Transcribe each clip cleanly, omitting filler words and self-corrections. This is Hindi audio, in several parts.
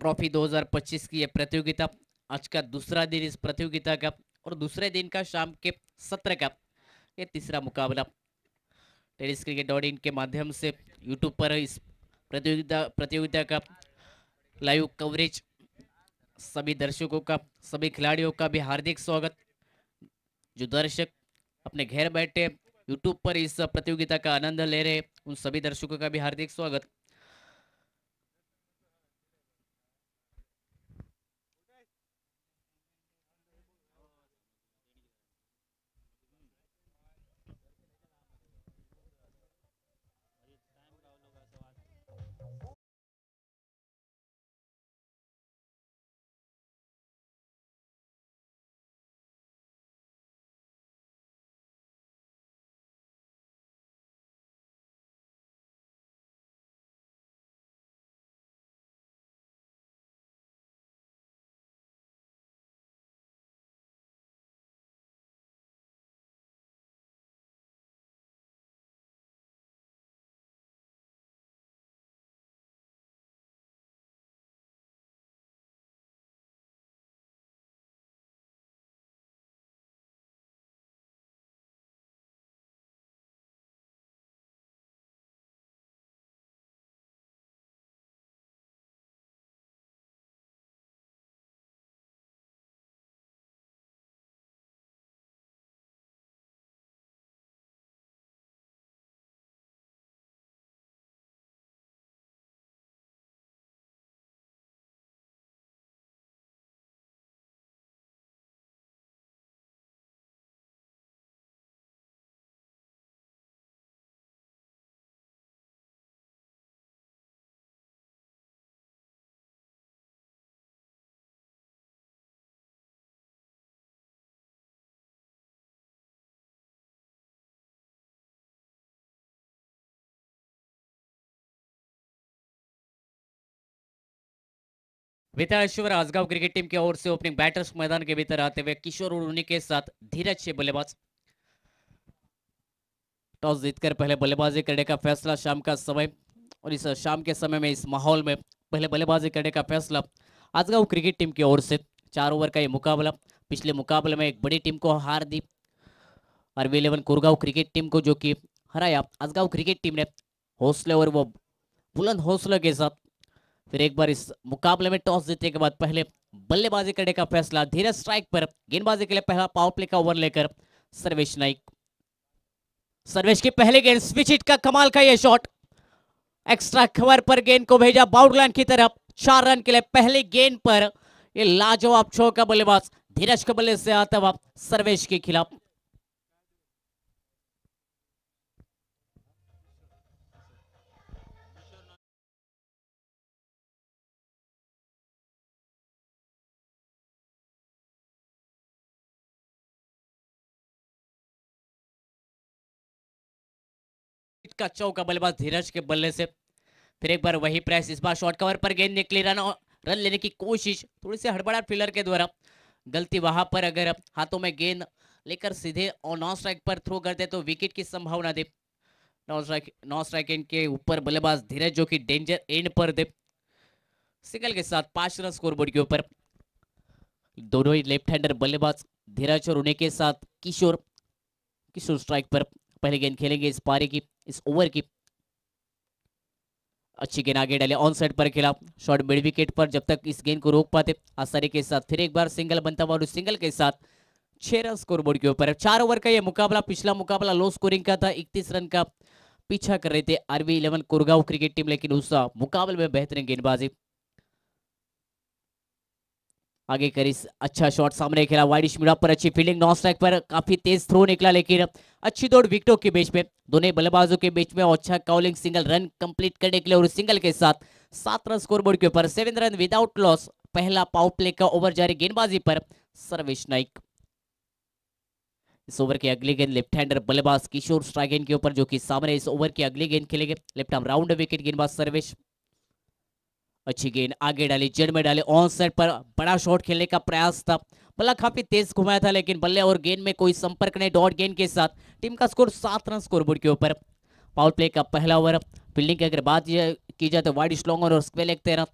ट्रॉफी 2025 की ये प्रतियोगिता आज का दूसरा दिन इस प्रतियोगिता का और दूसरे दिन का शाम के सत्र का ये तीसरा मुकाबला टेनिस क्रिकेट डॉट इन के माध्यम से यूट्यूब पर इस प्रतियोगिता का लाइव कवरेज सभी दर्शकों का सभी खिलाड़ियों का भी हार्दिक स्वागत। जो दर्शक अपने घर बैठे यूट्यूब पर इस प्रतियोगिता का आनंद ले रहे उन सभी दर्शकों का भी हार्दिक स्वागत। विधानश्वर आसगांव क्रिकेट टीम की ओर से ओपनिंग बैटर्स मैदान के भीतर आते हुए किशोर और उन्हीं के साथ धीरज छह बल्लेबाज। टॉस जीतकर पहले बल्लेबाजी करने का फैसला शाम का समय और इस शाम के समय में इस माहौल में पहले बल्लेबाजी करने का फैसला आसगांव क्रिकेट टीम की ओर से। 4 ओवर का ये मुकाबला पिछले मुकाबले में एक बड़ी टीम को हार दी आरवी 11 कोरगांव क्रिकेट टीम को, जो कि हराया आसगांव क्रिकेट टीम ने हौसले और वो बुलंद हौसले के साथ। फिर एक बार इस मुकाबले में टॉस जीतने के बाद पहले बल्लेबाजी करने का फैसला धीरज स्ट्राइक पर गेंदबाजी के लिए पहला पावर प्ले का ओवर लेकर सर्वेश नाइक। सर्वेश की पहले गेंद स्विच हिट का कमाल का यह शॉट एक्स्ट्रा कवर पर गेंद को भेजा बाउंड्री लाइन की तरफ। 4 रन के लिए पहली गेंद पर ये लाजवाब चौका बल्लेबाज धीरज के बल्ले से आता हुआ सर्वेश के खिलाफ। का चौका बल्लेबाज धीरज के बल्ले से। फिर एक बार वही प्रेस, इस बार शॉर्ट कवर पर गेंद निकली, रन लेने की कोशिश थोड़ी सी हड़बड़ाहट फील्डर के द्वारा। गलती वहां पर अगर हाथों में गेंद लेकर सीधे और नॉन स्ट्राइक पर थ्रो करते तो विकेट की संभावना दे। नॉन स्ट्राइक एंड के ऊपर बल्लेबाज धीरज जो कि डेंजर एंड पर दे। सिंगल के साथ 5 रन स्कोरबोर्ड के ऊपर। दोनों ही लेफ्ट हैंडर बल्लेबाज धीरज और उन्हीं के साथ किशोर स्ट्राइक पर पहली गेंद खेलेंगे इस पारी की, इस ओवर की। अच्छी गेंद आगे डाले, ऑन साइड पर खेला, शॉट मिड विकेट पर जब तक इस गेंद को रोक पाते आसानी के साथ। फिर एक बार सिंगल बनता हुआ और सिंगल के साथ 6 रन स्कोरबोर्ड के ऊपर। 4 ओवर का यह मुकाबला, पिछला मुकाबला लो स्कोरिंग का था, 31 रन का पीछा कर रहे थे आरवी 11 कोरगांव क्रिकेट टीम, लेकिन उस मुकाबले में बेहतरीन गेंदबाजी आगे करी। अच्छा शॉट सामने खेला, वाइडिश मिड पर अच्छी फील्डिंग, नॉन स्ट्राइक पर काफी तेज थ्रो निकला, लेकिन अच्छी दौड़ विकेटों के बीच में, दोनों बल्लेबाजों के बीच में। और अच्छा काउलिंग सिंगल रन कंप्लीट करने के लिए और सिंगल के साथ 7 रन स्कोरबोर्ड के ऊपर। 7 रन विदाउट लॉस। पहला पावर प्ले का ओवर जारी गेंदबाजी पर सर्वेश नाइक। इस ओवर की अगली गेंद लेफ्ट हैंडर बल्लेबाज किशोर स्ट्राइक गेंद के ऊपर, जो कि सामने इस ओवर की अगली गेंद खेलेंगे लेफ्ट आर्म राउंड विकेट गेंदबाज सर्वेश। अच्छी गेंद आगे डाली, जड़ में डाले, ऑन साइड पर बड़ा शॉट खेलने का प्रयास था, बल्ला काफी तेज घुमाया था, लेकिन बल्ले और गेंद में कोई संपर्क नहीं। डॉट गेंद के साथ टीम का स्कोर 7 रन स्कोरबोर्ड के ऊपर। पावर प्ले का पहला ओवर। फील्डिंग की अगर बात की जाए तो वाइड स्लॉन्ग और स्क्वेयर लेग 13।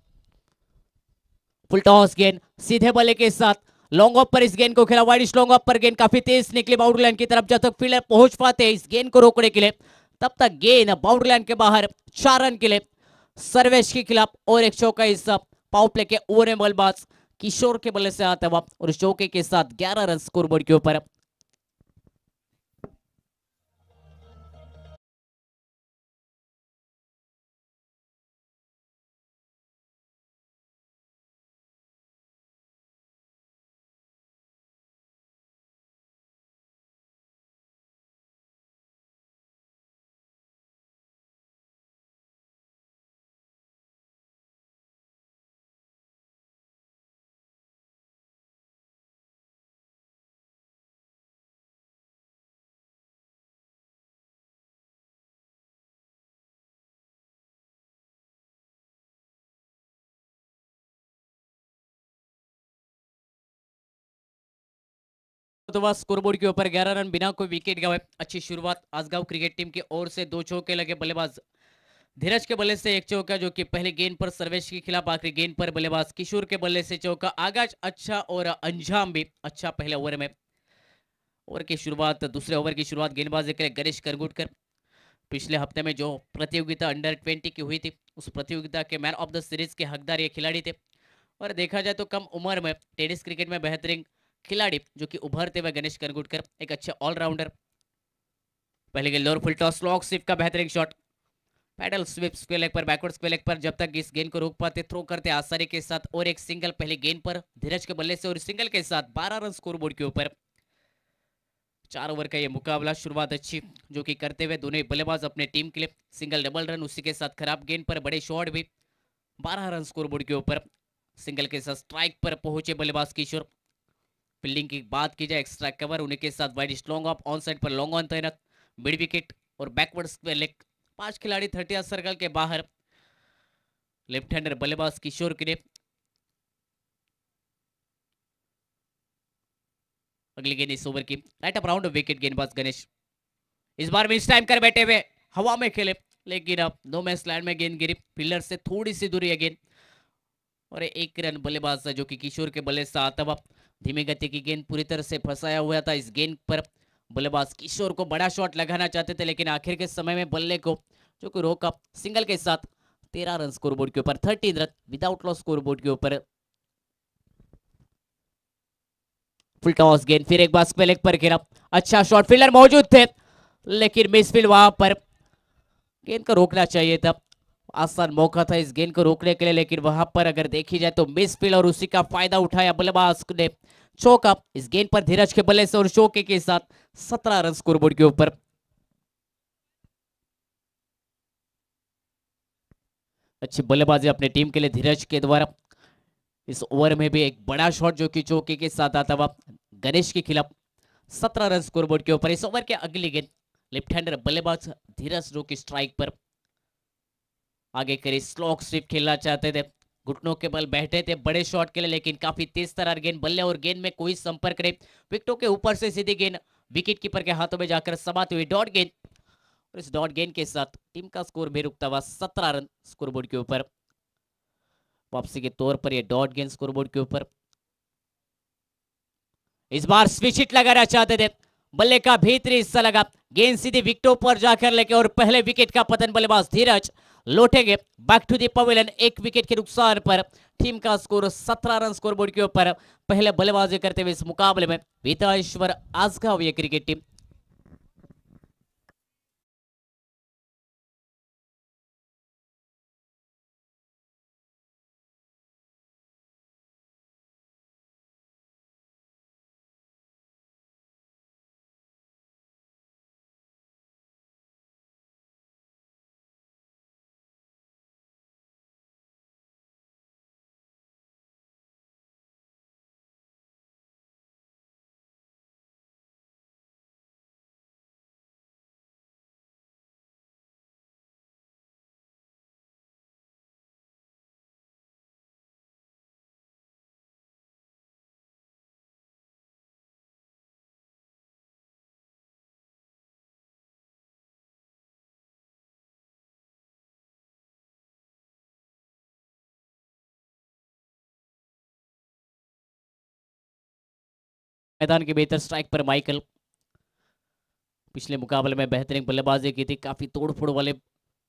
फुल टॉस गेंद सीधे बल्ले के साथ लॉन्ग ऑफ पर इस गेंद को खेला, वाइड लॉन्ग ऑफ पर गेंद काफी तेज निकली बाउंड्री लाइन की तरफ। जब तक फील्डर पहुंच पाते इस गेंद को रोकने के लिए, तब तक गेंद बाउंड्री लाइन के बाहर 4 रन के लिए सर्वेश के खिलाफ। और एक चौका इस पावर प्ले के ओवर में बल्लेबाज किशोर के बल्ले से आता हुआ और इस चौके के साथ 11 रन स्कोरबोर्ड के ऊपर। तो वह स्कोरबोर्ड के ऊपर 11 रन बिना कोई विकेट गवाए। अच्छी शुरुआत आसगांव क्रिकेट टीम की ओर से। 2 चौके लगे बल्लेबाज धीरज के बल्ले से एक चौका जो कि पहले गेंद पर सर्वेश के खिलाफ, आखिरी गेंद पर बल्लेबाज किशोर के बल्ले से चौका। आगाज अच्छा और अंजाम भी अच्छा पहले ओवर में। ओवर की शुरुआत, दूसरे ओवर की शुरुआत गेंदबाजी के गणेश करगुटकर। पिछले हफ्ते में जो प्रतियोगिता अंडर 20 की हुई थी, उस प्रतियोगिता के मैन ऑफ द सीरीज के हकदार ये खिलाड़ी थे। और देखा जाए तो कम उम्र में टेनिस क्रिकेट में बेहतरीन खिलाड़ी जो कि उभरते हुए गणेश करगुटकर, एक अच्छे ऑलराउंडर। पहले गेंद lower full toss long sweep का बेहतरीन shot, paddle sweep square leg पर, बैकवर्ड स्क्वेयर लेग पर। जब तक इस गेंद को रोक पाते थ्रो करते आसानी के साथ। और एक सिंगल पहले गेंद पर धीरज के बल्ले से और सिंगल के साथ 12 रन स्कोरबोर्ड के ऊपर। 4 ओवर का ये मुकाबला, शुरुआत अच्छी जो कि करते हुए दोनों बल्लेबाज अपने टीम के लिए सिंगल डबल रन, उसी के साथ खराब गेंद पर बड़े शॉट भी। 12 रन स्कोरबोर्ड के ऊपर। सिंगल के साथ स्ट्राइक पर पहुंचे बल्लेबाज किशोर। फील्डिंग की बात की जाए, एक्स्ट्रा कवर, उन्हीं के साथ wide long off, on side पर लॉन्ग ऑन तैनात, मिड विकेट और बैकवर्ड स्क्वायर लेग। 5 खिलाड़ी 30 सर्कल के बाहर। लेफ्ट हैंडर बल्लेबाज किशोर के लिए अगली गेंद इस ओवर की राइट अप राउंड विकेट, गेंदबाज गणेश इस बार मिस टाइम कर बैठे हुए हवा में खेले, लेकिन अब नो मैच लैंड में गेंद गिरी, फील्डर से थोड़ी सी दूरी है गेंद। और एक रन बल्लेबाज जो कि किशोर के बल्ले से आता हुआ, धीमी गति की गेंद पूरी तरह से फंसाया हुआ था। इस गेंद पर बल्लेबाज किशोर को बड़ा शॉट लगाना चाहते थे, लेकिन आखिर के समय में बल्ले को जो कि रोका, सिंगल के साथ 13 रन स्कोरबोर्ड के ऊपर, 13 रन विदाउट लॉस स्कोरबोर्ड के ऊपर। फुल टॉस गेंद फिर एक बार स्क्वेयर लेग पर गिरा, अच्छा शॉट, फील्डर मौजूद थे लेकिन मिसफील्ड वहां पर। गेंद को रोकना चाहिए था, आसान मौका था इस गेंद को रोकने के लिए, लेकिन वहां पर अगर देखी जाए तो मिसफील्ड और उसी का फायदा उठाया बल्लेबाज ने। चौका इस गेंद पर धीरज के बल्ले से और चौके के साथ 17 रन स्कोरबोर्ड के ऊपर। अच्छी बल्लेबाजी अपने टीम के लिए धीरज के द्वारा। इस ओवर में भी एक बड़ा शॉट जो कि चौके के साथ आता हुआ गणेश के खिलाफ, 17 रन स्कोरबोर्ड के ऊपर। इस ओवर के अगली गेंद लेफ्ट हैंडर बल्लेबाज धीरज जो कि स्ट्राइक पर, आगे करे स्लॉक स्वीप खेलना चाहते थे, घुटनों के बल बैठे थे बड़े शॉट के लिए, लेकिन काफी तेज तरार गेंद, बल्ले और गेंद में कोई संपर्क नहीं, विकेटों के ऊपर से सीधी गेंद विकेट कीपर के हाथों में जाकर समाती हुई डॉट गेंद। और इस डॉट गेंद के साथ टीम का स्कोर भी रुकता हुआ 17 रन स्कोरबोर्ड के ऊपर। वापसी के तौर पर यह डॉट गेंद स्कोरबोर्ड के ऊपर। इस बार स्विच हिट लगाना चाहते थे, बल्ले का भीतरी हिस्सा लगा, गेंद सीधी विकेटों पर जाकर लेके और पहले विकेट का पतन बल्लेबाज धीरज लौटेंगे बैक टू द पवेलियन एक विकेट के नुकसान पर। टीम का स्कोर 17 रन स्कोरबोर्ड के ऊपर। पहले बल्लेबाजी करते हुए इस मुकाबले में विताश्वर आसगांव ये क्रिकेट टीम। मैदान के भीतर स्ट्राइक पर माइकल। पिछले मुकाबले में बेहतरीन बल्लेबाजी की थी, काफी तोड़ फोड़ वाले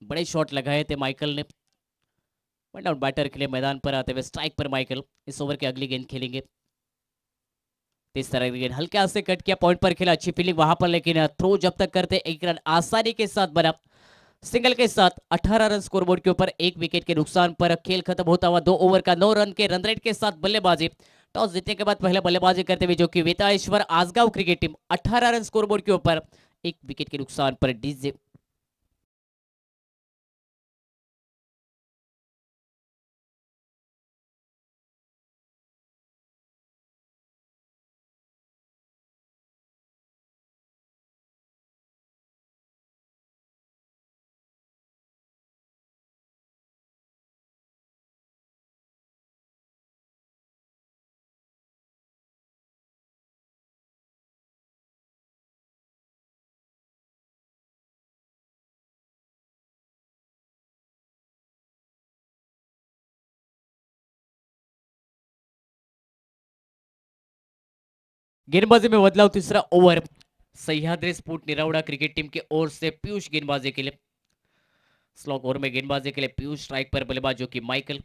बड़े शॉट लगाए थे माइकल ने। वन डाउन बैटर के लिए मैदान पर आते हुए स्ट्राइक पर माइकल इस ओवर की अगली गेंद खेलेंगे। इस तरह की गेंद हल्के हाथ से कट किया, पॉइंट पर खेला, अच्छी फील्डिंग वहां पर, लेकिन थ्रो जब तक करते एक रन आसानी के साथ बना। सिंगल के साथ 18 रन स्कोरबोर्ड के ऊपर, एक विकेट के नुकसान पर खेल खत्म होता हुआ 2 ओवर का 9 रन के रन रेट के साथ बल्लेबाजी। टॉस जीतने के बाद पहले बल्लेबाजी करते हुए जो कि Vetaleshwar Assagao cricket team 18 run scoreboard के ऊपर, एक विकेट के नुकसान पर डीजे। गेंदबाजी में बदलाव, तीसरा over Sahyadri sport Niravada cricket team की ओर से पीयूष गेंदबाजी के लिए। स्लॉक ओवर में गेंदबाजी के लिए पीयूष, स्ट्राइक पर बल्लेबाज जो कि माइकल।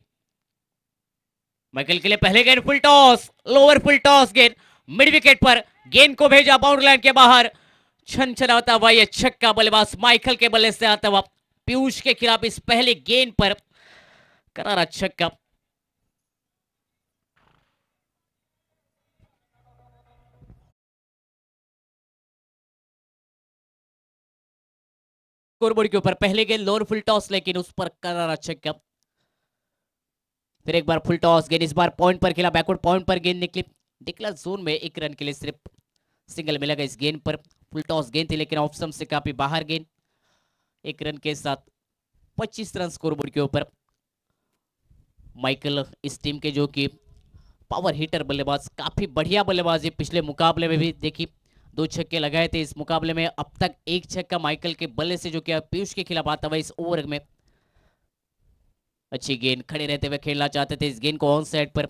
माइकल के लिए पहले गेंद full toss, lower full toss गेंद मिड विकेट पर, गेंद को भेजा बाउंड्री लाइन के बाहर। छन छनाता हुआ यह छक्का बल्लेबाज माइकल के बल्ले से आता हुआ पीयूष के खिलाफ इस पहली गेंद पर करारा छक्का। स्कोरबोर्ड के ऊपर पहले गेंद लोअर फुल टॉस, लेकिन उस पर करारा छक्का। फिर एक बार फुल टॉस गेंद, इस बार पॉइंट पर खेला, बैकवर्ड पॉइंट पर गेंद निकली। डिक्लेयर जोन में एक रन के लिए सिर्फ सिंगल मिलेगा इस गेंद पर। फुल टॉस गेंद थी लेकिन ऑफ स्टंप से काफी बाहर गेंद। एक रन के साथ 25 रन स्कोरबोर्ड के ऊपर। माइकल इस टीम के जो कि पावर हिटर बल्लेबाज, काफी बढ़िया बल्लेबाजी, पिछले मुकाबले में भी देखी 2 छक्के लगाए थे। इस मुकाबले में अब तक 1 छक्का माइकल के बल्ले से जो कि पीयूष के खिलाफ आता हुआ इस ओवर में। अच्छी गेंद, खड़े रहते हुए खेलना चाहते थे इस गेंद को ऑन साइड पर,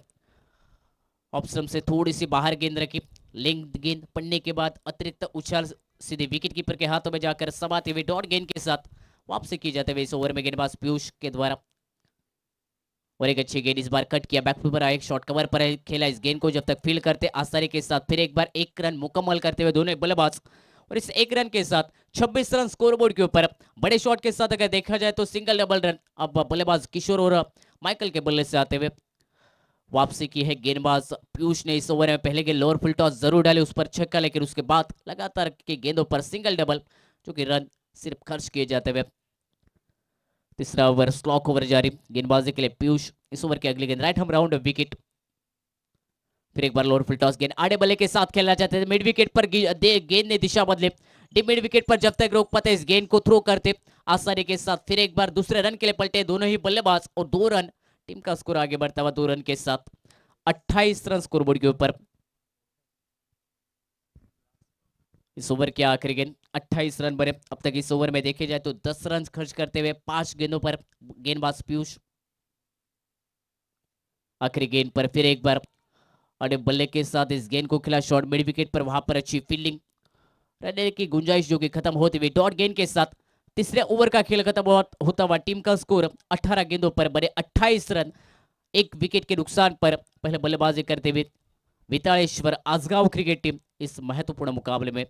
ऑप्शन से थोड़ी सी बाहर गेंद रखी। लेंथ गेंद पड़ने के बाद अतिरिक्त उछाल सीधे विकेट कीपर के हाथों में जाकर समाते हुए डॉट गेंद के साथ वापसी की जाते हुए इस ओवर में गेंदबाज पीयूष के द्वारा। और एक अच्छी गेंद, इस बार कट किया, बैकफुट पर एक शॉट कवर पर खेला इस गेंद को, जब तक फील्ड करते आसानी के साथ। फिर एक बार 1 रन मुकम्मल करते हुए दोनों बल्लेबाज, और इस 1 रन के साथ 26 रन स्कोरबोर्ड के ऊपर। बड़े शॉट के साथ अगर देखा जाए तो सिंगल डबल रन अब बल्लेबाज किशोर और माइकल के बल्ले से आते हुए वापसी की है गेंदबाज पीयूष ने। इस ओवर में पहले गेंद लोअर फुल टॉस जरूर डाले, उस पर छक्का, लेकिन उसके बाद लगातार के गेंदों पर सिंगल डबल, जो कि रन सिर्फ खर्च किए जाते हुए। तीसरा ओवर स्लॉक ओवर जारी, गेंदबाजी के लिए पीयूष। इस ओवर की अगली गेंद राइट हम राउंड विकेट। फिर एक बार लोअर फुल टॉस गेंद आड़े बल्ले के साथ खेलना चाहते थे, मिड विकेट पर गेंद ने दिशा बदले। डीप मिड विकेट पर जब तक रोक पाते इस गेंद को थ्रो करते आसानी के साथ। फिर एक बार दूसरे रन के लिए पलटे दोनों ही बल्लेबाज, और 2 रन, टीम का स्कोर आगे बढ़ता हुआ 2 रन के साथ 28 रन स्कोरबोर्ड के ऊपर। इस ओवर के आखिरी गेंद 28 रन बने। अब तक इस ओवर में देखे जाए तो 10 रन खर्च करते हुए 5 गेंदों पर गेंदबाज पीयूष। आखिरी गेंद पर फिर एक बार अड़े बल्ले के साथ इस गेंद को खिला शॉट मिड विकेट पर, वहां पर अच्छी फील्डिंग, रन की गुंजाइश जो कि खत्म होती हुई डॉट गेंद के साथ। तीसरे ओवर का खेल खत्म होता हुआ टीम का स्कोर 18 गेंदों पर बने 28 रन, एक विकेट के नुकसान पर पहले बल्लेबाजी करते हुए वेताळेश्वर आसगांव क्रिकेट टीम इस महत्वपूर्ण मुकाबले में।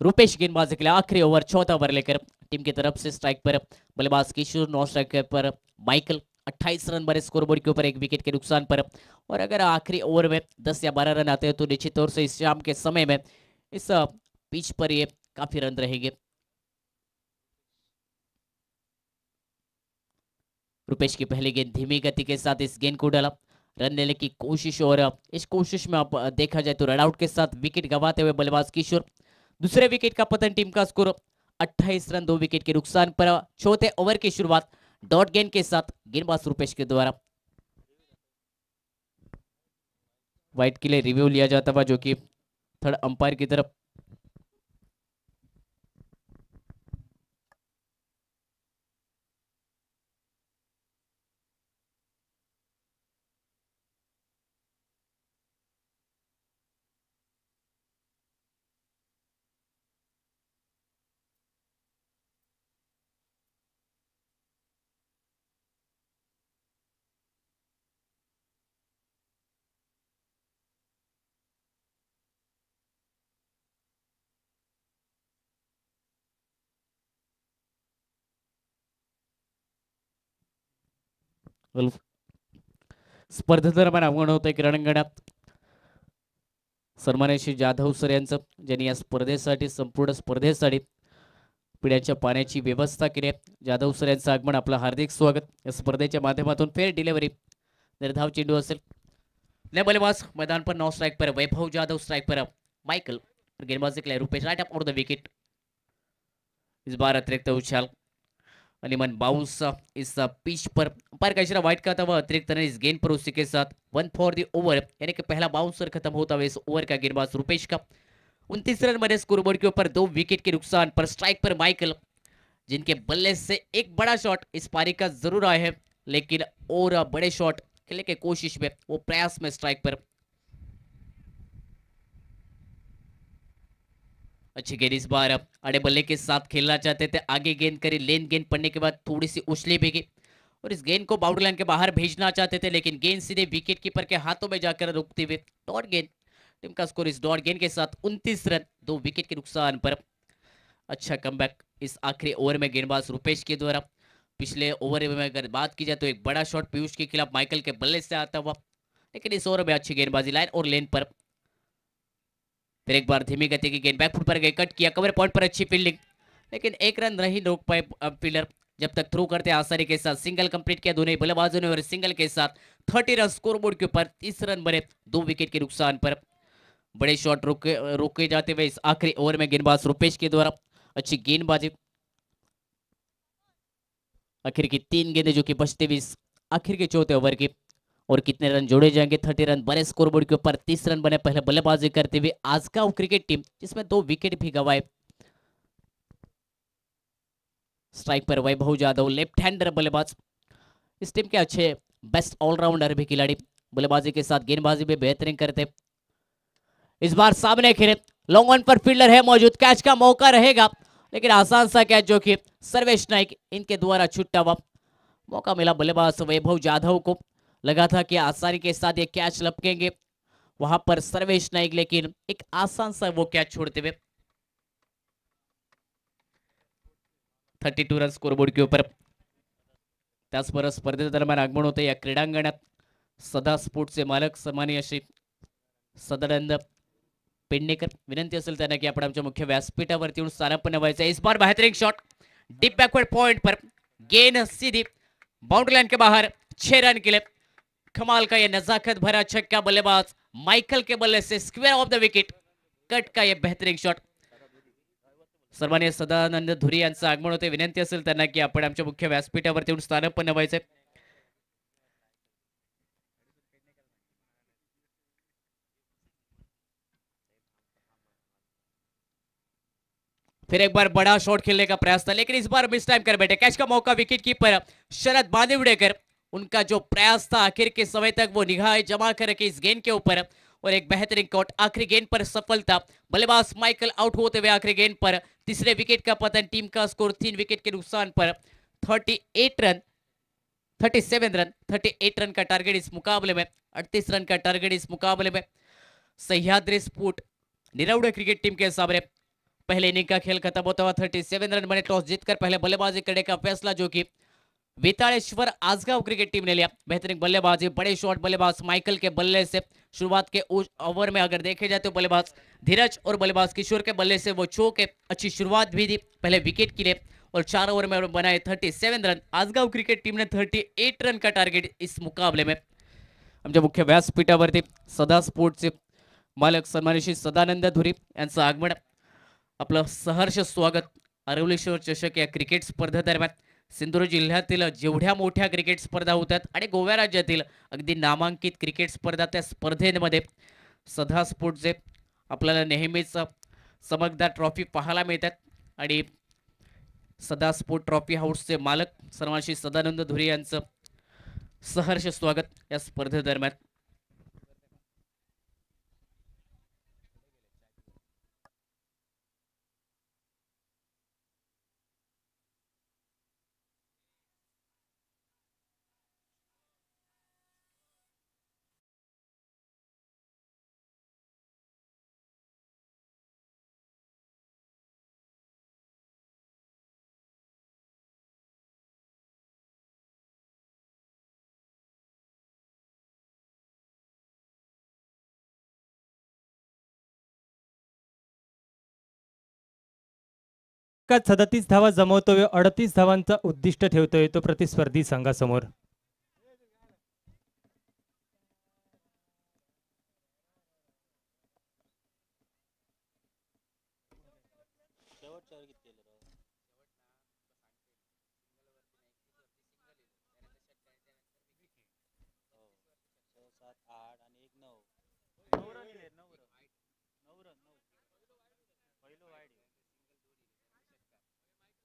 रुपेश गेंदबाजी के लिए आखिरी ओवर, चौथा ओवर लेकर टीम की तरफ से स्ट्राइक पर बल्लेबाज किशोर, नौ स्ट्राइक पर माइकल। 28 रन बने स्कोरबोर्ड के ऊपर, एक विकेट के नुकसान पर। और अगर आखिरी ओवर में 10 या 12 रन आते हैं तो निश्चित तौर से इस शाम के समय में इस पिच पर ये काफी रन रहेंगे। रुपेश की पहली गेंद धीमी गति के साथ इस गेंद को डाला, रन लेने की कोशिश, और इस कोशिश में अब देखा जाए तो रन आउट के साथ विकेट गंवाते हुए बल्लेबाज किशोर। दूसरे विकेट का पतन, टीम का स्कोर 28 रन 2 विकेट के नुकसान पर। चौथे ओवर की शुरुआत डॉट गेंद के साथ गेंदबाज रुपेश के द्वारा। वाइट के लिए रिव्यू लिया जाता हुआ, जो कि थर्ड अंपायर की तरफ। स्पर्धेदरम्यान आव्हान होतं एक रणांगणात सन्मान्य श्री जाधव सर यांचं, ज्यांनी या स्पर्धेसाठी, संपूर्ण स्पर्धेसाठी पिण्याच्या पाण्याची व्यवस्था केली आहे. जाधव सर यांचं आगमन, आपलं हार्दिक स्वागत. या स्पर्धेच्या माध्यमातून फेअर डिलिव्हरी, निर्धाव चेंडू असेल. नए बल्लेबाज मैदान पर, 9 स्ट्राइक पर वैभव जाधव, स्ट्राइक पर माइकल, गेंदबाजी के लिए Rupesh right up on the wicket. इस बार अतिरिक्त उछाल, अलीमन बाउंस इस पिच पर अंपायर का इशारा वाइट का था, वह अतिरिक्त रन इस गेंद पर. उसी के साथ 1 फॉर द ओवर, यानी कि पहला बाउंसर खत्म होता हुआ इस ओवर का गेंदबाज रुपेश का. 29 रन बने स्कोरबोर्ड के ऊपर, 2 विकेट के नुकसान पर. स्ट्राइक पर माइकल, जिनके बल्ले से एक बड़ा शॉट इस पारी का जरूर आया है, लेकिन और बड़े शॉट खेलने की कोशिश में, वो प्रयास में. स्ट्राइक पर अच्छी गेंद इस बार, अड़े बल्ले के साथ खेलना चाहते थे, आगे गेंद करी, लेन गेंद पड़ने के बाद थोड़ी सी उछली भी गई और इस गेंद को बाउंड्री लाइन के बाहर भेजना चाहते थे, लेकिन गेंद सीधे विकेट कीपर के हाथों में जाकर रुकते हुए डॉट गेंद. टीम का स्कोर इस डॉट गेंद के साथ 29 रन 2 विकेट के नुकसान पर. अच्छा कमबैक इस आखिरी ओवर में गेंदबाज रुपेश के द्वारा. पिछले ओवर में अगर बात की जाए तो एक बड़ा शॉट पीयूष के खिलाफ माइकल के बल्ले से आता हुआ, लेकिन इस ओवर में अच्छी गेंदबाजी लाइन और लेन पर. फिर एक बार धीमी गति की गेंद बैकफुट पर गई, कट किया, कवर पॉइंट पर अच्छी फील्डिंग, लेकिन एक रन नहीं रोक पाए फील्डर. जब तक थ्रो करते आसानी के साथ सिंगल कंप्लीट किया दोनों बल्लेबाजों ने, और सिंगल के साथ 30 रन स्कोरबोर्ड के ऊपर. 30 रन बने 2 विकेट के नुकसान पर. बड़े शॉट रोके जाते हुए इस आखिरी ओवर में गेंदबाज रुपेश के द्वारा. अच्छी गेंदबाजी, आखिर की 3 गेंदें जो कि बचते हुए इस आखिर के चौथे ओवर की. और कितने रन जोड़े जाएंगे? 30 रन बने स्कोरबोर्ड के ऊपर. 30 रन बने पहले बल्लेबाजी करते हुए आजगांव क्रिकेट टीम, जिसमें 2 विकेट भी गंवाए. स्ट्राइक पर वैभव जाधव, लेफ्ट हैंडर बल्लेबाज, इस टीम के अच्छे बेस्ट ऑलराउंडर भी खिलाड़ी, बल्लेबाजी के साथ गेंदबाजी में बेहतरीन करते. इस बार सामने खेले, लॉन्ग ऑन पर फील्डर है मौजूद, कैच का मौका रहेगा, लेकिन आसान सा कैच जो कि सर्वेश नाइक इनके द्वारा छुट्टा हुआ. मौका मिला बल्लेबाज वैभव जाधव को, लगा था कि आसानी के साथ ये कैच लपकेंगे वहां पर सर्वेश नाइक, लेकिन एक आसान सा वो कैच छोड़ते हुए 32 रन स्कोरबोर्ड के ऊपर. त्याचबरोबर स्पर्धेदरम्यान आगमन होते या क्रीडांगणात सदा स्पोर्ट्सचे मालक सन्माननीय श्री सदानंद पेडणेकर. विनंती असेल त्यांना की आपण आमच्या मुख्य व्यासपीठावरती येऊन स्थानापन्न व्हायचं. इस बार बेहतरीन शॉट डीप बैकवर्ड पॉइंट पर, गेंद सीधी बाउंड्री लाइन के बाहर. 6 रन के लिए कमाल का ये नजाकत भरा छक्का बल्लेबाज माइकल के बल्ले से square of the wicket, cut का ये बेहतरीन शॉट. सन्माननीय सदानंद धुरी यांचं आगमन होते. विनंती असेल त्यांना की आपण आमच्या मुख्य व्यासपीठावरती येऊन स्थानापन्न व्हायचे. फिर एक बार बड़ा शॉट खेलने का प्रयास था, लेकिन इस बार मिस टाइम कर बैठे. कैच का मौका विकेट कीपर शरद बांदिवडेकर, उनका जो प्रयास था आखिर के समय तक वो निगाहें जमा करके इस गेंद के ऊपर, और एक बेहतरीन कॉट आखिरी गेंद पर सफलता. बल्लेबाज माइकल आउट होते हुए आखिरी गेंद पर. तीसरे विकेट का पतन, टीम का स्कोर 3 विकेट के नुकसान पर. 38 रन 38 रन का टारगेट इस मुकाबले में, 38 रन का टारगेट इस मुकाबले में. सह्याद्री स्पोर्ट निरौड़ा क्रिकेट टीम के सामने पहले इनिंग का खेल खत्म होता हुआ 37 रन बने. टॉस जीतकर पहले बल्लेबाजी करने का फैसला जो कि वेताळेश्वर आजगांव क्रिकेट टीम ने लिया. बेहतरीन बल्लेबाजी, बड़े शॉट बल्लेबाज माइकल के बल्ले से. शुरुआत के ओवर में अगर देखे जाए तो बल्लेबाज धीरज और बल्लेबाज किशोर के बल्ले से वो चौके, अच्छी शुरुआत भी दी पहले विकेट के लिए, और 4 ओवर में बनाए 37 रन. आजगांव क्रिकेट टीम ने 38 रन का टारगेट इस मुकाबले में. आमच्या मुख्य व्यासपीठावरती सदा स्पोर्ट्सचे मालक सन्माननीय श्री सदानंद धुरी यांचं आगमन, आपलं सहर्ष स्वागत. अरवलीश्वर चषक या क्रिकेट स्पर्धेदरम्यान सिंधुदुर्ग जिल्ह्यातील जेवढ्या मोठ्या क्रिकेट स्पर्धा होतात आणि गोवा राज्यातील अगदी नामांकित क्रिकेट स्पर्धा त्या स्पर्धेमध्ये सदा स्पोर्ट्सचे आपल्याला नेहमीच चमकदार ट्रॉफी पाहायला मिळतात आणि सदा स्पोर्ट ट्रॉफी हाऊसचे मालक सन्माननीय श्री सदानंद धुरी यांचं सहर्ष स्वागत या स्पर्धेदरम्यान. का 37 धावा जमवतोय, 38 धावांचा उद्दिष्ट ठेवतोय तो प्रतिस्पर्धी संघासमोर.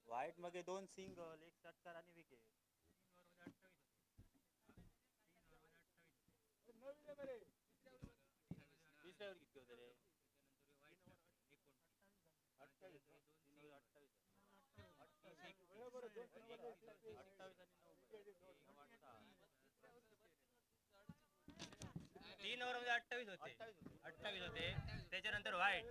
वाईट मध्ये 2 सिंगल, 1 षटकार आणि विकेट. तीन ओव्हर मध्ये 28 होते. त्याच्यानंतर वाईट.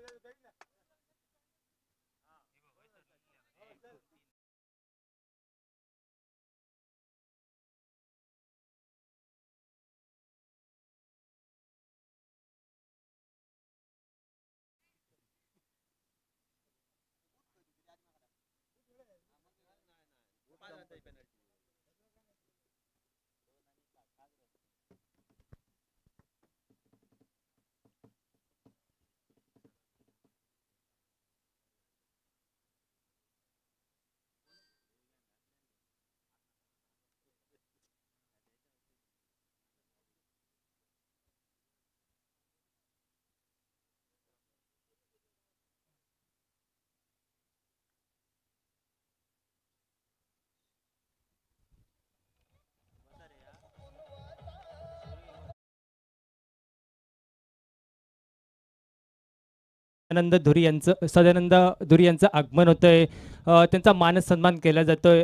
सदानंद धुरी यांचं आगमन होतंय. त्यांचा मान सन्मान केला जातोय.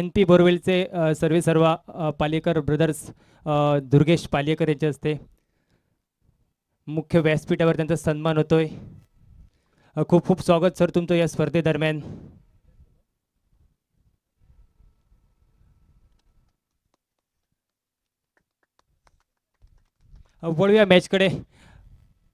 NP बोरवेलचे सर्व पालेकर ब्रदर्स दुर्गेश पालेकर यांच्या हस्ते मुख्य व्यासपीठावर त्यांचा सन्मान होतोय. खूप खूप स्वागत सर तुमचं या स्पर्धेदरम्यान. वळूया मॅचकडे.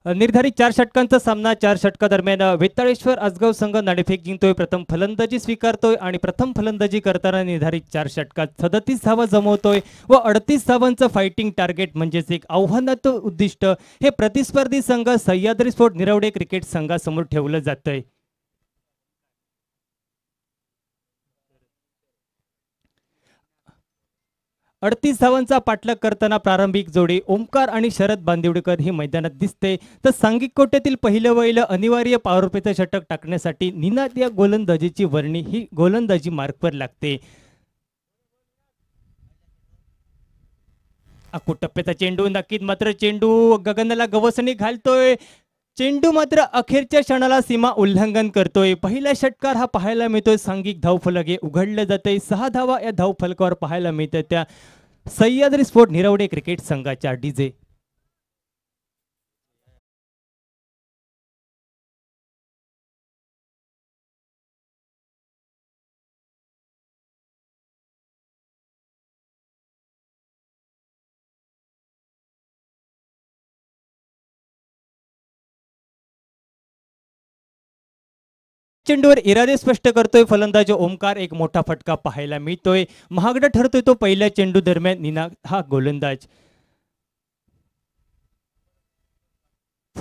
निर्धारित 4 षटकांचा सामना. 4 षटकादरम्यान वेताळेश्वर आसगाव संघ नाणेफेक जिंकतोय, प्रथम फलंदाजी स्वीकारतोय आणि प्रथम फलंदाजी करताना निर्धारित 4 षटकात 37 धावा जमवतोय व 38 धावांचं फायटिंग टार्गेट म्हणजेच एक आव्हानात्मक उद्दिष्ट हे प्रतिस्पर्धी संघ सह्याद्री स्पोर्ट निरवडे क्रिकेट संघासमोर ठेवलं जातंय. अडतीस धावांचा पाठलाग करताना प्रारंभिक जोडी ओमकार आणि शरद बांदिवडेकर ही मैदानात दिसते. तर सांघिक कोट्यातील पहिलं अनिवार्य पॉवर प्लेचं षटक टाकण्यासाठी निनाद या गोलंदाजीची वर्णी ही गोलंदाजी मार्कवर लागते. टप्प्याचा चेंडू नक्कीच, मात्र चेंडू गगनाला गवसणी घालतोय. चेंडू मात्र अखेरच्या क्षणाला सीमा उल्लंघन करतोय. पहिला षटकार हा पाहायला मिळतोय. सांघिक धावफलक हे उघडलं जातंय. 6 धावा या धावफलकावर पाहायला मिळतात त्या सह्याद्री स्पोर्ट निरवडे क्रिकेट संघाच्या डीजे. चेंडूवर इरादे स्पष्ट करतोय फलंदाज ओमकार. एक मोठा फटका पाहायला मिळतोय. महागडा ठरतोय तो पहिल्या चेंडू दरम्यान निनाद हा गोलंदाज.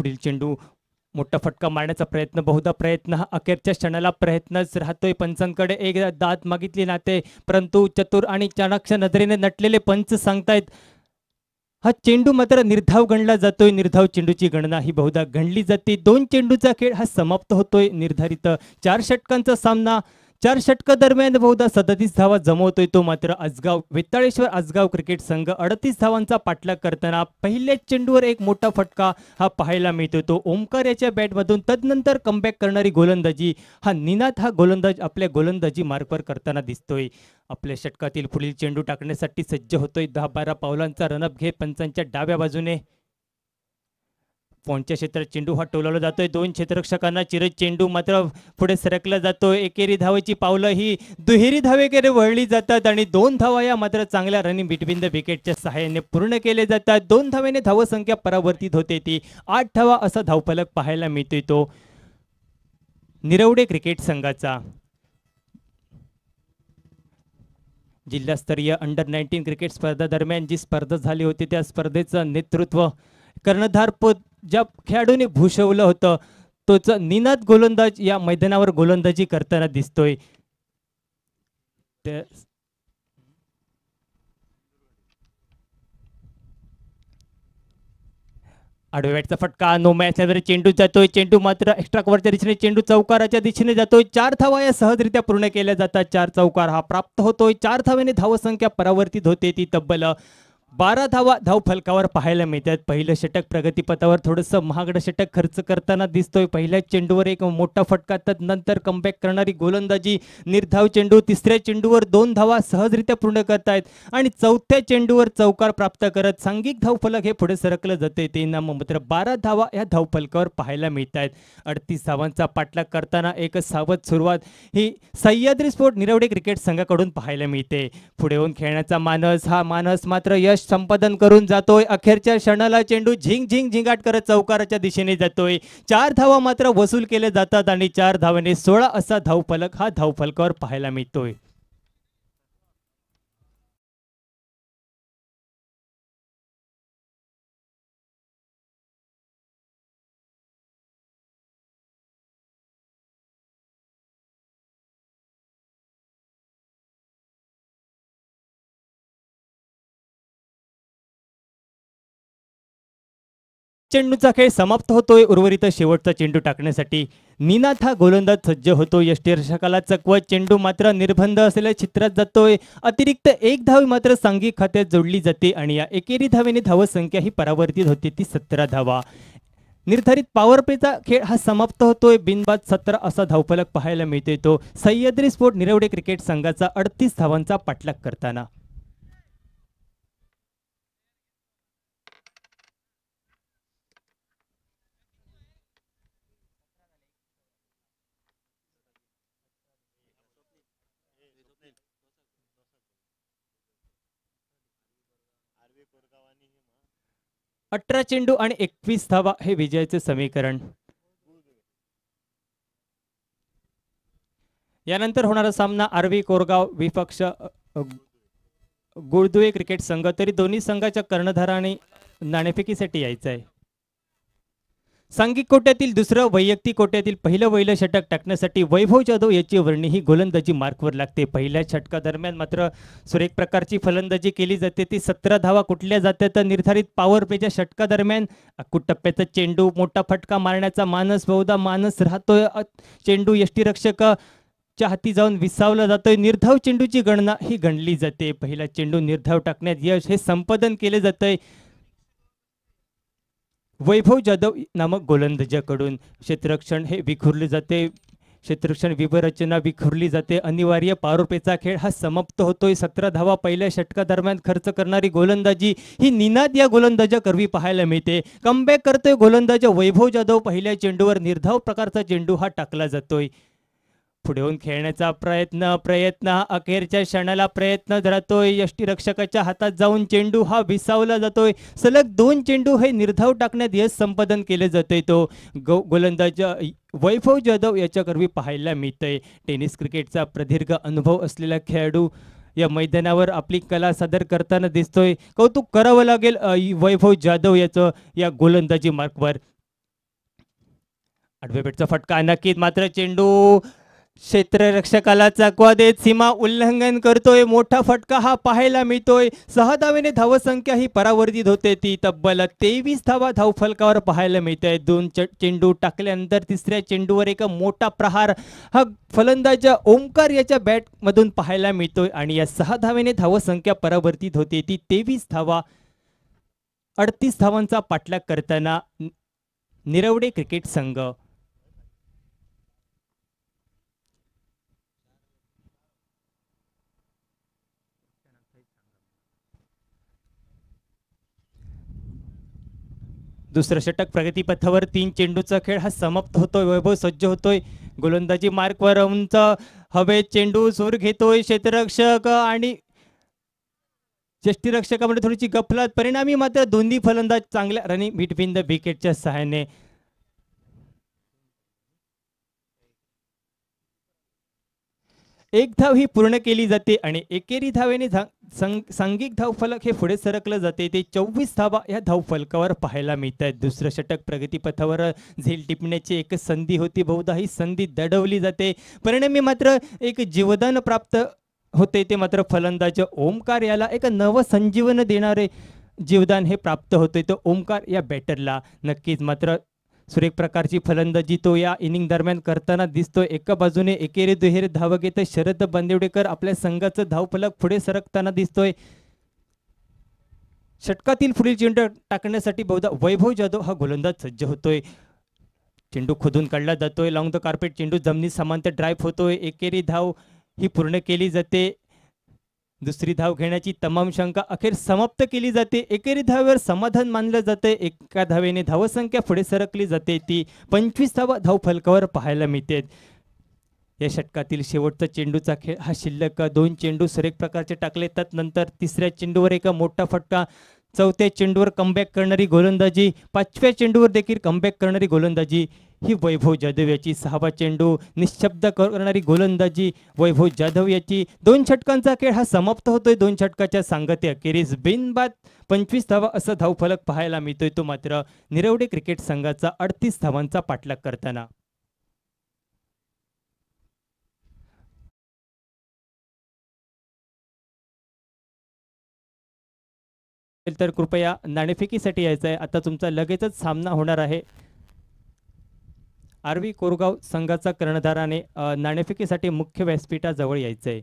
पुढील चेंडू मोठा फटका मारण्याचा प्रयत्न, बहुधा प्रयत्न हा अखेरच्या क्षणाला प्रयत्नच राहतोय. पंचांकडे एक दाद मागितली नाते, परंतु चतुर आणि चाणाक्ष नजरेने नटलेले पंच सांगतायत हा चेंडू मात्र निर्धाव गणला जातोय. निर्धाव चेंडूची गणना ही बहुधा गणली जाते. 2 चेंडूचा खेळ हा समाप्त होतोय. निर्धारित 4 षटकांचा सामना 4 षटका दरम्यान बहुधा 37 धावा जमवतोय तो मात्र आजगाव वेताळेश्वर आजगाव क्रिकेट संघ 38 धावांचा पाठलाग करताना पहिल्याच चेंडूवर एक मोठा फटका हा पाहायला मिळतोय. तो ओमकार याच्या बॅटमधून तदनंतर कमबॅक करणारी गोलंदाजी हा निनाद हा गोलंदाज आपल्या गोलंदाजी मार्कवर करताना दिसतोय. आपल्या षटकातील पुढील चेंडू टाकण्यासाठी सज्ज होतोय. 10-12 पावलांचा रनअप घेत पंचांच्या डाव्या बाजूने पॉईंटच्या क्षेत्रात चेंडू हा टोलावला जातोय. 2 क्षेत्ररक्षकांना चिरत चेंडू मात्र पुढे सरकला जातोय. एकेरी धावेची पावलं ही दुहेरी धावेकडे वळली जातात आणि 2 धावा या मात्र चांगल्या रनिंग बिटवीन द विकेटच्या सहाय्याने पूर्ण केले जातात. 2 धावेने धावसंख्या परावर्तित होते. ती 8 धावा असा धावफलक पाहायला मिळतोय तो निरवडे क्रिकेट संघाचा. जिल्हास्तरीय अंडर 19 क्रिकेट स्पर्धा दरम्यान जी स्पर्धा झाली होती त्या स्पर्धेचं नेतृत्व कर्णधारपद ज्या खेळाडूने भूषवलं होतं तोच निनाद गोलंदाज या मैदानावर गोलंदाजी करताना दिसतोय. आडव्या बॅटचा फटका नो मॅच चेंडू जातोय. चेंडू मात्र एक्स्ट्रा कव्हरच्या दिशेने चेंडू चौकाराच्या दिशेने जातोय. 4 धावा या सहजरित्या पूर्ण केल्या जातात. 4 चौकार हा प्राप्त होतोय. 4 धावेने धावसंख्या परावर्तित होते. ती तब्बल 12 धावा धाव फलकावर पाहायला मिळतात. पहिलं षटक प्रगतीपथावर थोडंसं महागडं षटक खर्च करताना दिसतोय. पहिल्याच चेंडूवर एक मोठा फटका नंतर कमबॅक करणारी गोलंदाजी. निर्धाव चेंडू. तिसऱ्या चेंडूवर 2 धावा सहजरित्या पूर्ण करतायत आणि चौथ्या चेंडूवर चौकार प्राप्त करत सांघिक धावफलक हे पुढे सरकलं जाते. ते नाम मात्र 12 धावा या धावफलकावर पाहायला मिळत आहेत. 38 धावांचा पाठलाग करताना एक सावध सुरुवात ही सह्याद्री स्पोर्ट निरवडे क्रिकेट संघाकडून पाहायला मिळते. पुढे येऊन खेळण्याचा मानस हा मानस मात्र यश संपादन करून जातोय. अखेरच्या क्षणाला चेंडू झिंग झिंग झिंगाट करत चौकाराच्या दिशेने जातोय. 4 धावा मात्र वसूल केले जातात आणि 4 धावाने 16 असा धावफलक हा धावफलकावर पाहायला मिळतोय. चेंडूचा खेळ समाप्त होतोय. उर्वरित शेवटचा चेंडू टाकण्यासाठी निनाद हा गोलंदाज सज्ज होतो. यष्टीरक्षकाला चकवत चेंडू मात्र निर्बंध असलेल्या चित्रात जातोय. अतिरिक्त 1 धाव मात्र सांघिक खात्यात जोडली जाते आणि या एकेरी धावेने धावसंख्या ही परावर्तित होते. ती 17 धावा. निर्धारित पॉवर प्लेचा खेळ हा समाप्त होतोय. बिनबाद 17 असा धावफलक पाहायला मिळतोय तो सह्याद्री स्पोर्ट निरवडे क्रिकेट संघाचा 38 धावांचा पाठलाग करताना. अठरा चेंडू आणि 21 धावा हे विजयाचे समीकरण. यानंतर होणारा सामना आरवी कोरगाव विपक्ष गुळदुवे क्रिकेट संघ. तरी दोन्ही संघाच्या कर्णधाराने नाणेफेकीसाठी यायचं आहे. सांघिक कोट्यातील दुसरं, वैयक्तिक कोट्यातील पहिलं वैलं षटक टाकण्यासाठी वैभव जाधव याची वर्णी ही गोलंदाजी मार्कवर लागते. पहिल्या षटका दरम्यान मात्र सुरेख प्रकारची फलंदाजी केली जाते. ती 17 धावा कुठल्या जातात. निर्धारित पॉवर प्लेच्या षटका दरम्यान अक्कूट टप्प्याचा चेंडू मोठा फटका मारण्याचा मानस बहुधा मानस राहतोय. चेंडू यष्टीरक्षक च्या हाती जाऊन विसावला जातोय. निर्धाव चेंडूची गणना ही गणली जाते. पहिला चेंडू निर्धाव टाकण्यात यश हे संपादन केले जातंय वैभव जाधव नामक गोलंदाजाकडून. क्षेत्ररक्षण हे विखुरले जाते. क्षेत्ररक्षण विभरचना विखुरली जाते. अनिवार्य पारोपेचा खेळ हा समाप्त होतोय. 17 धावा पहिल्या षटका दरम्यान खर्च करणारी गोलंदाजी ही निनाद या गोलंदाजाकरवी पाहायला मिळते. कमबॅक करतोय गोलंदाज वैभव जाधव. पहिल्या चेंडूवर निर्धाव प्रकारचा चेंडू हा टाकला जातोय. पुढे येऊन खेळण्याचा प्रयत्न अखेरच्या क्षणाला प्रयत्न राहतोय. यष्टीरक्षकाच्या हातात जाऊन चेंडू हा विसावला जातोय. सलग 2 चेंडू हे निर्धाव टाकण्यात यश संपादन केले जाते. तो गोलंदाज वैभव जाधव याच्याकरवी पाहायला मिळतंय. टेनिस क्रिकेटचा प्रदीर्घ अनुभव असलेला खेळाडू या मैदानावर आपली कला सादर करताना दिसतोय. कौतुक करावं लागेल वैभव जाधव याचं या गोलंदाजी मार्कवर. आडव्या बेटचा फटका नक्कीच, मात्र चेंडू क्षेत्ररक्षकाला चकवा देत सीमा उल्लंघन करतोय. मोठा फटका हा पाहायला मिळतोय. 6 धावेने धावसंख्या ही परावर्तित होते, ती तब्बल 23 धावा धावफलकावर पाहायला मिळत आहे. दोन चेंडू टाकल्यानंतर तिसऱ्या चेंडूवर एक मोठा प्रहार हा फलंदाज ओमकार याच्या बॅट मधून पाहायला मिळतोय आणि या 6 धावेने धावसंख्या परावर्तित होते, ती 23 धावा. 38 धावांचा पाठलाग करताना निरवडे क्रिकेट संघ. दुसरं षटक प्रगतीपथावर 3 चेंडूचा खेळ हा समाप्त होतोय. वैभव सज्ज होतोय. गोलंदाजी मार्कवर उंच हवेत चेंडू सूर घेतोय. क्षेत्ररक्षक आणि यष्टीरक्षकामध्ये थोडीशी गफलत, परिणामी मात्र दोन्ही फलंदाज चांगल्या रनिंग बिटवीन द विकेटच्या सहाय्याने एक धाव ही पूर्ण केली जाते आणि एकेरी धावेने सांघिक धावफलक हे पुढे सरकलं जाते. ते 24 धावा या धावफलकावर पाहायला मिळत आहेत. दुसरं षटक प्रगतीपथावर झेल टिपण्याची एक संधी होती, बहुधा ही संधी दडवली जाते. परिणामी मात्र एक जीवदान प्राप्त होते, ते मात्र फलंदाज ओमकार याला एक नवसंजीवन देणारे जीवदान हे प्राप्त होते. तो ओमकार या बॅटरला नक्कीच मात्र सुरेख प्रकारची फलंदाजी तो या इनिंग दरम्यान करताना दिसतोय. एका बाजूने एकेरी दुहेरी धावा घेत शरद बांदिवडेकर आपल्या संघाचं धावफलक पुढे सरकताना दिसतोय. षटकातील पुढील चेंडू टाकण्यासाठी बहुधा वैभव जाधव हा गोलंदाज सज्ज होतोय. चेंडू खोदून काढला जातोय. लॉंग द कार्पेट चेंडू जमिनी समांतर ड्राईव्ह होतोय. एकेरी धाव ही पूर्ण केली जाते. दुसरी धाव घेण्याची तमाम शंका अखेर समाप्त केली जाते. एकेरी धावेवर समाधान मानलं जाते. एका धावेने धावसंख्या पुढे सरकली जाते, ती 25 धावा धावफलकावर पाहायला मिळते. या षटकातील शेवटचा चेंडूचा खेळ हा शिल्लक 2 चेंडू सुरेख प्रकारचे टाकले जातात. नंतर तिसऱ्या चेंडूवर एक मोठा फटका, चौथ्या चेंडूवर कमबॅक करणारी गोलंदाजी, 5व्या चेंडूवर देखील कमबॅक करणारी गोलंदाजी ही वैभव जाधव याची. 6वा चेंडू निश्शब्द करणारी गोलंदाजी वैभव जाधव याची. 2 षटकांचा खेळ हा समाप्त होतोय. 2 षटकाच्या सांगते अखेरीस बिनबाद 25 धावा असा धावफलक पाहायला मिळतोय, तो मात्र निरवडे क्रिकेट संघाचा 38 धावांचा पाठलाग करताना. तर कृपया नाणेफेकीसाठी यायचं आहे. आता तुमचा लगेचच सामना होणार आहे. आरवी कोरगाव संघाचा कर्णधाराने नाणेफेकीसाठी मुख्य व्यासपीठाजवळ यायचं आहे.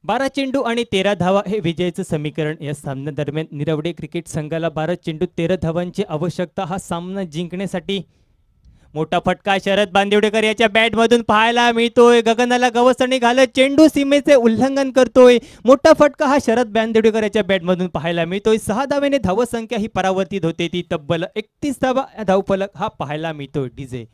बारा चेंडू आणि 13 धावा हे विजयाचं समीकरण. या सामन्यादरम्यान निरवडे क्रिकेट संघाला 12 चेंडू 13 धावांची आवश्यकता हा सामना जिंकण्यासाठी. मोठा फटका शरद बांदिवडेकर याच्या बॅटमधून पाहायला मिळतोय. गगनाला गवसणी घालत चेंडू सीमेचे उल्लंघन करतोय. मोठा फटका हा शरद बांदिवडेकर याच्या बॅटमधून पाहायला मिळतोय. 6 धावेने धावसंख्या ही परावर्तित होते, ती तब्बल 31 धावा धावफलक हा पाहायला मिळतोय. डीजे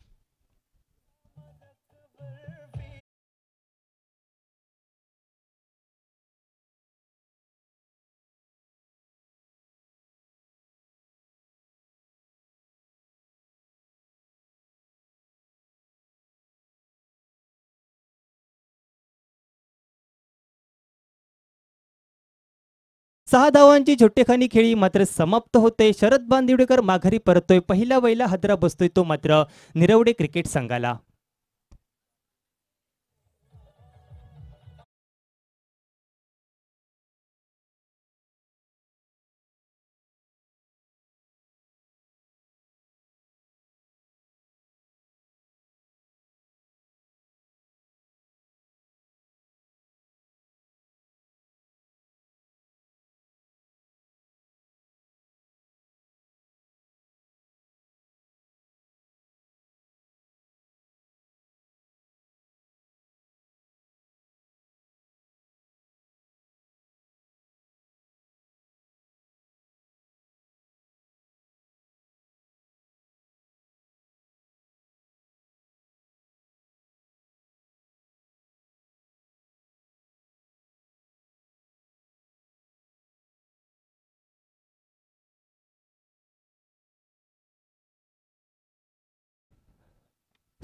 सहा धावांची छोटेखानी खेळी मात्र समाप्त होते. शरद बांदिवडेकर माघारी परततोय. पहिला वैला हादरा बसतोय, तो मात्र निरवडे क्रिकेट संघाला.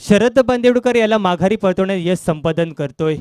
शरद बांदेडकर याला माघारी परतवण्यात यश संपादन करतोय.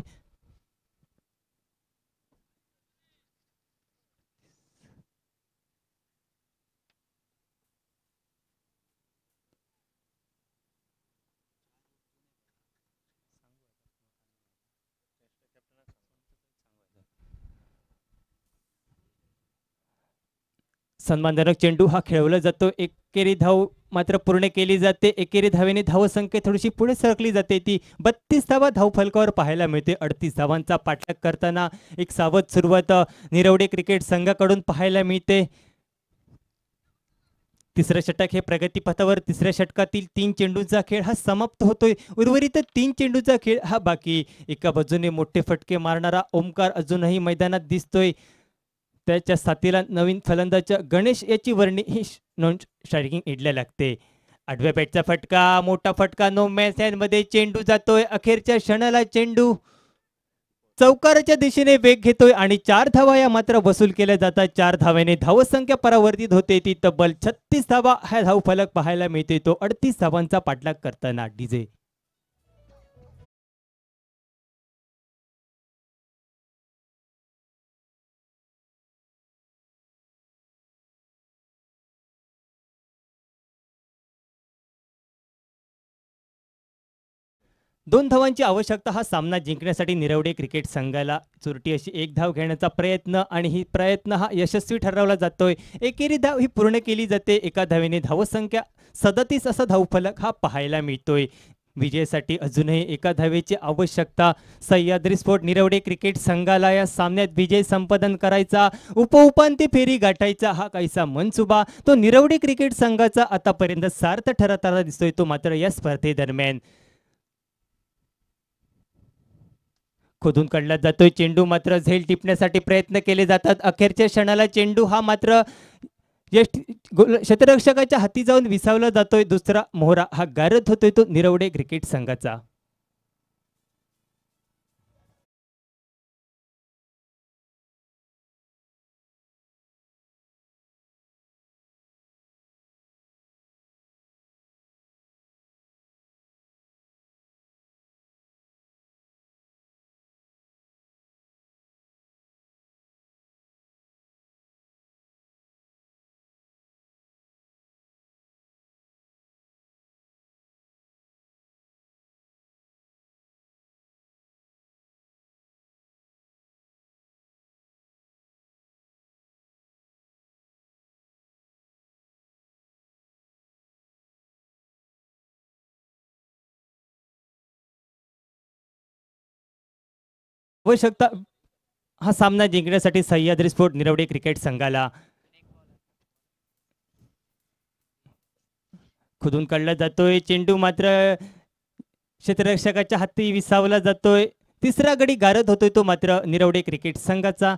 सन्मानजनक चेंडू हा खेळवला जातो. एकेरी धाव मात्र पूर्ण केली जाते. एकेरी धावेने धावसंख्या थोडीशी पुढे सरकली जाते. ती 32 धावा धावफलकावर पाहायला मिळते. 38 धावांचा पाठलाग करताना एक सावध सुरुवात निरवडे क्रिकेट संघाकडून पाहायला मिळते. तिसरं षटक हे प्रगतीपथावर तिसऱ्या षटकातील 3 चेंडूंचा खेळ हा समाप्त होतोय. उर्वरित 3 चेंडूंचा खेळ हा बाकी. एका बाजूने मोठे फटके मारणारा ओमकार अजूनही मैदानात दिसतोय. त्याच्या साथीला नवीन फलंदाज गणेश याची वर्णी ही नॉन स्ट्रायकिंग एडला लागते. आडव्या बॅटचा फटका, मोठा फटका, नो मॅच मध्ये चेंडू जातोय. अखेरच्या क्षणाला चेंडू चौकाराच्या दिशेने वेग घेतोय आणि 4 धावा या मात्र वसूल केल्या जातात. 4 धाव्याने धावसंख्या परावर्तित होते. ती तब्बल 36 धावा हा धावफलक पाहायला मिळते. तो 38 धावांचा पाठलाग करताना डीजे. दोन धावांची आवश्यकता हा सामना जिंकण्यासाठी निरवडे क्रिकेट संघाला चुरटी अशी एक धाव घेण्याचा प्रयत्न आणि ही प्रयत्न हा यशस्वी ठरवला जातोय. एकेरी धाव ही पूर्ण केली जाते. एका धावेने धावसंख्या 37 असा धावफलक हा पाहायला मिळतोय. विजयासाठी अजूनही एका धावेची आवश्यकता. सह्याद्री स्पोर्ट निरवडे क्रिकेट संघाला या सामन्यात विजय संपादन करायचा, उपउपांत्य फेरी गाठायचा हा काहीसा मनसुबा तो निरवडे क्रिकेट संघाचा आतापर्यंत सार्थ ठरताना दिसतोय. तो मात्र या स्पर्धेदरम्यान खोदून काढला जातोय. चेंडू मात्र झेल टिपण्यासाठी प्रयत्न केले जातात. अखेरच्या क्षणाला चेंडू हा मात्र क्षेत्ररक्षकाच्या हाती जाऊन विसावला जातोय. दुसरा मोहरा हा गारद होतोय तो निरवडे क्रिकेट संघाचा. आवश्यकता हा सामना जिंकण्यासाठी सह्याद्री स्पोर्ट निरवडे क्रिकेट संघाला खोदून काढला जातोय. चेंडू मात्र क्षेत्ररक्षकाच्या हाती विसावला जातोय. तिसरा गडी गारद होतोय तो मात्र निरवडे क्रिकेट संघाचा.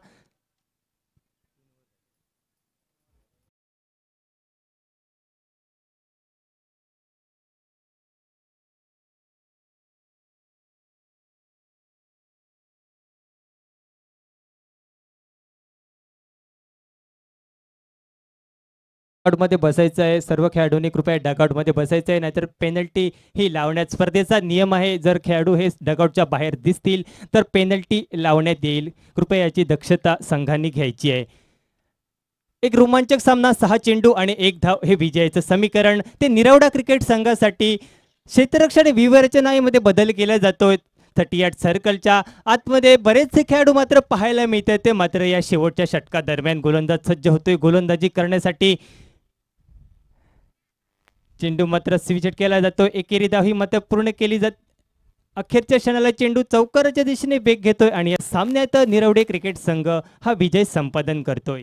मध्ये बसायचं आहे. सर्व खेळाडूंनी कृपया डगआउटमध्ये बसायचं आहे, नाहीतर पेनल्टी ही लावण्यात स्पर्धेचा नियम आहे. जर खेळाडू हे डगआउटच्या बाहेर दिसतील तर पेनल्टी लावण्यात येईल. कृपया याची दक्षता संघांनी घ्यायची आहे. एक रोमांचक सामना, 6 चेंडू आणि 1 धाव हे विजयाचं समीकरण. ते निरवडा क्रिकेट संघासाठी क्षेत्ररक्षण व्यूहरचनामध्ये बदल केला जातोय. 38 सर्कलच्या आतमध्ये बरेचसे खेळाडू मात्र पाहायला मिळतात. ते मात्र या शेवटच्या षटका दरम्यान गोलंदाज सज्ज होतोय गोलंदाजी करण्यासाठी. चेंडू मात्र स्विचट केला जातो. एकेरी धाव ही मात्र पूर्ण केली जात. अखेरच्या क्षणाला चेंडू चौकाराच्या दिशेने वेग घेतोय आणि या सामन्यात निरवडे क्रिकेट संघ हा विजय संपादन करतोय.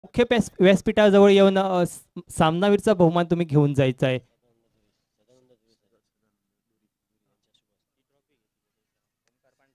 मुख्य व्यासपीठाजवळ येऊन सामनावीरचा बहुमान तुम्ही घेऊन जायचा आहे.